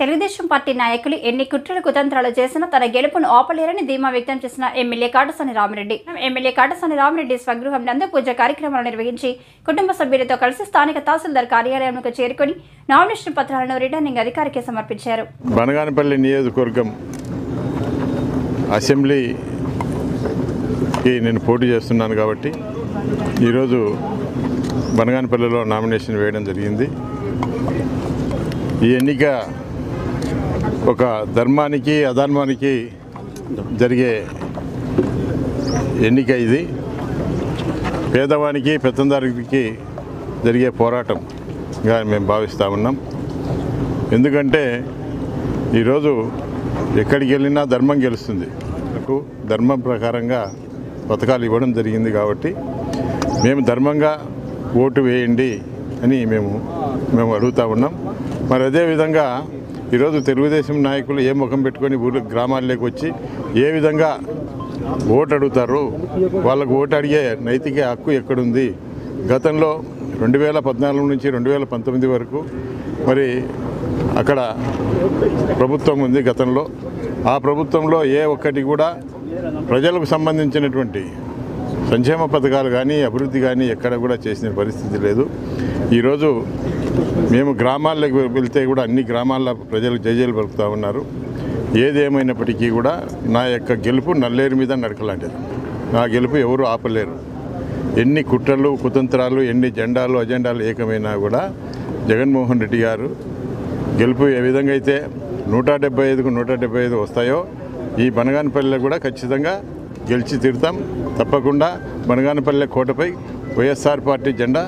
Telugu Desam party నాయకులు ఎన్ని కుట్రలు కుతంత్రాలు చేసినా తన గెలుపును ఆపలేరని ధీమా వ్యక్తం చేసిన ఎమ్మెల్యే కాటసాని రామిరెడ్డి స్వగృహం నందు పూజ కార్యక్రమాలు నిర్వహించి కుటుంబ సభ్యులతో కలిసి స్థానిక తహసీల్దార్ కార్యాలయంకు చేరుకొని నామినేషన్ పత్రాలను రిటర్నింగ్ అధికారికి సమర్పించారు. బనగానపల్లి నియోజకవర్గం అసెంబ్లీకి నేను పోటీ చేస్తున్నాను కాబట్టి ఈరోజు బనగానపల్లిలో నామినేషన్ వేయడం జరిగింది. ఈ ఎన్నిక ఒక ధర్మానికి అధర్మానికి జరిగే ఎన్నిక. ఇది పేదవానికి పెత్తందారికి జరిగే పోరాటంగా మేము భావిస్తూ ఉన్నాం. ఎందుకంటే ఈరోజు ఎక్కడికి వెళ్ళినా ధర్మం గెలుస్తుంది. ధర్మం ప్రకారంగా పథకాలు ఇవ్వడం జరిగింది కాబట్టి మేము ధర్మంగా ఓటు వేయండి అని మేము అడుగుతూ ఉన్నాం. మరి అదేవిధంగా ఈరోజు తెలుగుదేశం నాయకులు ఏ ముఖం పెట్టుకొని ఊరు గ్రామాల్లోకి వచ్చి ఏ విధంగా ఓటు అడుగుతారు, వాళ్ళకు ఓటు అడిగే నైతిక హక్కు ఎక్కడుంది? గతంలో 2014 నుంచి 2019 వరకు మరి అక్కడ ప్రభుత్వం ఉంది. గతంలో ఆ ప్రభుత్వంలో ఏ ఒక్కటి కూడా ప్రజలకు సంబంధించినటువంటి సంక్షేమ పథకాలు కానీ అభివృద్ధి కానీ ఎక్కడ కూడా చేసిన పరిస్థితి లేదు. ఈరోజు మేము గ్రామాల్లోకి వెళ్తే కూడా అన్ని గ్రామాల ప్రజలు జైజేలు పలుకుతూ ఉన్నారు. ఏదేమైనప్పటికీ కూడా నా యొక్క గెలుపు నల్లేరు మీద నడకలాంటిది. నా గెలుపు ఎవరు ఆపలేరు. ఎన్ని కుట్రలు కుతంత్రాలు ఎన్ని జెండాలు అజెండాలు ఏకమైనా కూడా జగన్మోహన్ రెడ్డి గారు గెలుపు ఏ విధంగా అయితే 175కు 175 వస్తాయో ఈ బనగానపల్లిలో కూడా ఖచ్చితంగా గెలిచి తీరుతాం. తప్పకుండా బనగానపల్లి కోటపై వైఎస్ఆర్ పార్టీ జెండా